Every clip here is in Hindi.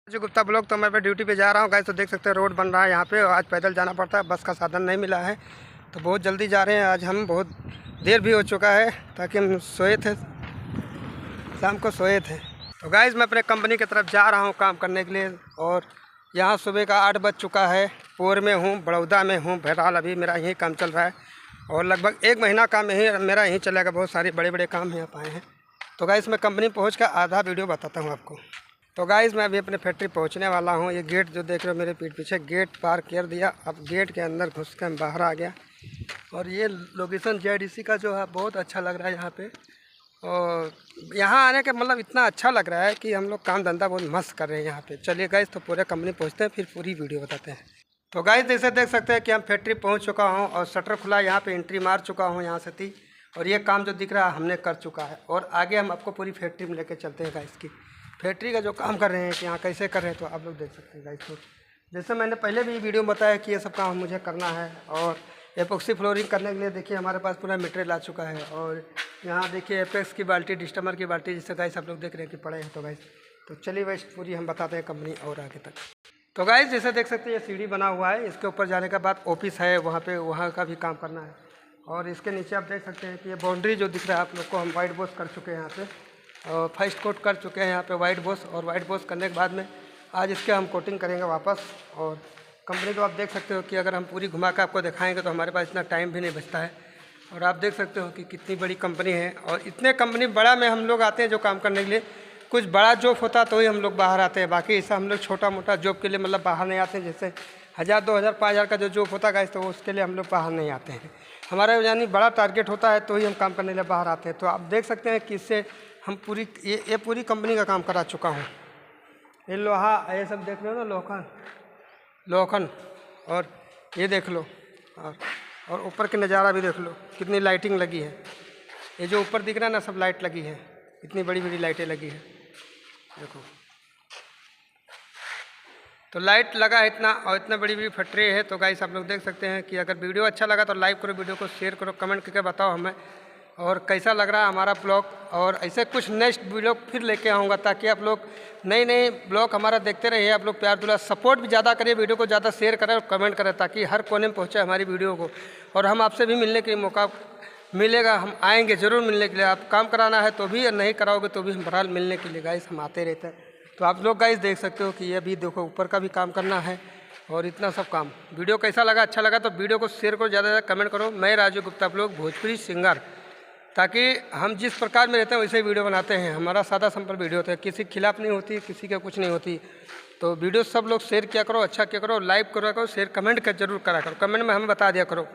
जो गुप्ता ब्लॉक, तो मैं पे ड्यूटी पे जा रहा हूँ गाइस। तो देख सकते हैं रोड बन रहा है यहाँ पे। आज पैदल जाना पड़ता है, बस का साधन नहीं मिला है तो बहुत जल्दी जा रहे हैं। आज हम बहुत देर भी हो चुका है ताकि हम सोए थे, शाम को सोए थे। तो गाइस मैं अपने कंपनी की तरफ जा रहा हूँ काम करने के लिए। और यहाँ सुबह का 8 बज चुका है। पोर में हूँ, बड़ौदा में हूँ। बहरहाल अभी मेरा यही काम चल रहा है और लगभग 1 महीना काम मेरा यहीं चलेगा। बहुत सारे बड़े बड़े काम यहाँ पाए हैं। तो गाइस मैं कंपनी पहुँच कर आधा वीडियो बताता हूँ आपको। तो गाइस मैं अभी अपने फैक्ट्री पहुंचने वाला हूं। ये गेट जो देख रहे हो मेरे पीठ पीछे, गेट पार कर दिया। अब गेट के अंदर घुस कर बाहर आ गया। और ये लोकेशन JIDC का जो है बहुत अच्छा लग रहा है यहाँ पे। और यहाँ आने का मतलब इतना अच्छा लग रहा है कि हम लोग काम धंधा बहुत मस्त कर रहे हैं यहाँ पे। चलिए गाइस तो पूरे कंपनी पहुँचते हैं, फिर पूरी वीडियो बताते हैं। तो गाइस जैसे देख सकते हैं कि हम फैक्ट्री पहुँच चुका हूँ और शटर खुला, यहाँ पर एंट्री मार चुका हूँ यहाँ से थी। और ये काम जो दिख रहा है हमने कर चुका है। और आगे हम आपको पूरी फैक्ट्री में लेकर चलते हैं गाइस की। फैक्ट्री का जो काम कर रहे हैं कि यहाँ कैसे कर रहे हैं तो आप लोग देख सकते हैं गाइस। तो जैसे मैंने पहले भी वीडियो में बताया कि ये सब काम मुझे करना है। और एपॉक्सी फ्लोरिंग करने के लिए देखिए हमारे पास पूरा मटेरियल आ चुका है। और यहाँ देखिए एपेक्स की बाल्टी, डिस्टमर की बाल्टी, जिससे गाइस आप लोग देख रहे हैं कि पड़े हैं। तो गाइस तो चलिए गाइस पूरी हम बताते हैं कंपनी और आगे तक। तो गाइस जैसे देख सकते हैं ये सीढ़ी बना हुआ है। इसके ऊपर जाने के बाद ऑफिस है, वहाँ का भी काम करना है। और इसके नीचे आप देख सकते हैं कि ये बाउंड्री जो दिख रहा है आप लोग को, हम वाइट वॉश कर चुके हैं यहाँ पे। और फर्स्ट कोट कर चुके हैं यहाँ पे वाइट वॉश। और वाइट वॉश करने के बाद में आज इसके हम कोटिंग करेंगे वापस। और कंपनी को आप देख सकते हो कि अगर हम पूरी घुमा कर आपको दिखाएंगे तो हमारे पास इतना टाइम भी नहीं बचता है। और आप देख सकते हो कि कितनी बड़ी कंपनी है। और इतने कंपनी बड़ा में हम लोग आते हैं जो काम करने के लिए। कुछ बड़ा जॉब होता तो ही हम लोग बाहर आते हैं, बाकी ऐसा हम लोग छोटा मोटा जॉब के लिए मतलब बाहर नहीं आते हैं। जैसे 1000, 2000, 5000 का जो जॉब होता है तो उसके लिए हम लोग बाहर नहीं आते हैं। हमारा यानी बड़ा टारगेट होता है तो ही हम काम करने के लिए बाहर आते हैं। तो आप देख सकते हैं कि इससे हम पूरी ये पूरी कंपनी का काम करा चुका हूँ। ये लोहा, ये सब देख लो ना, लोखंड। और ये देख लो। और ऊपर के नज़ारा भी देख लो, कितनी लाइटिंग लगी है। ये जो ऊपर दिख रहा है ना, सब लाइट लगी है। इतनी बड़ी बड़ी लाइटें लगी है, देखो। तो लाइट लगा है इतना, और इतना बड़ी बड़ी फैक्ट्री है। तो गाइस आप लोग देख सकते हैं कि अगर वीडियो अच्छा लगा तो लाइक करो, वीडियो को शेयर करो, कमेंट करके बताओ हमें और कैसा लग रहा है हमारा ब्लॉग। और ऐसे कुछ नेक्स्ट ब्लॉग फिर लेके आऊँगा ताकि आप लोग नई नई ब्लॉग हमारा देखते रहिए। आप लोग प्यार दुला सपोर्ट भी ज़्यादा करिए, वीडियो को ज़्यादा शेयर करें और कमेंट करें ताकि हर कोने में पहुँचे हमारी वीडियो को। और हम आपसे भी मिलने के मौका मिलेगा, हम आएंगे ज़रूर मिलने के लिए। आप काम कराना है तो भी, नहीं कराओगे तो भी हम बहरहाल मिलने के लिए गाइस हम आते रहते हैं। तो आप लोग गाइस देख सकते हो कि ये भी देखो ऊपर का भी काम करना है और इतना सब काम। वीडियो कैसा लगा, अच्छा लगा तो वीडियो को शेयर करो, ज़्यादा से ज़्यादा कमेंट करो। मैं राजू गुप्ता ब्लॉग भोजपुरी सिंगर, ताकि हम जिस प्रकार में रहते हैं वैसे ही वीडियो बनाते हैं। हमारा सादा सिंपल वीडियो होता है, किसी के खिलाफ नहीं होती, किसी का कुछ नहीं होती। तो वीडियो सब लोग शेयर किया करो, अच्छा किया करो, लाइक करा करो, शेयर कमेंट कर जरूर करा करो। कमेंट में हमें बता दिया करो,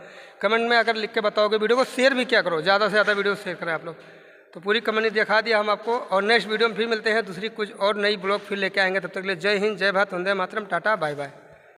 कमेंट में अगर लिख के बताओगे वीडियो को शेयर भी किया करो, ज़्यादा से ज़्यादा वीडियो शेयर करें आप लोग। तो पूरी कंपनी दिखा दिया हम आपको। और नेक्स्ट वीडियो में फिर मिलते हैं, दूसरी कुछ और नई ब्लॉग फिर लेके आएंगे। तब तक के लिए जय हिंद, जय भारत, वंदे मातरम, टाटा, बाय बाय।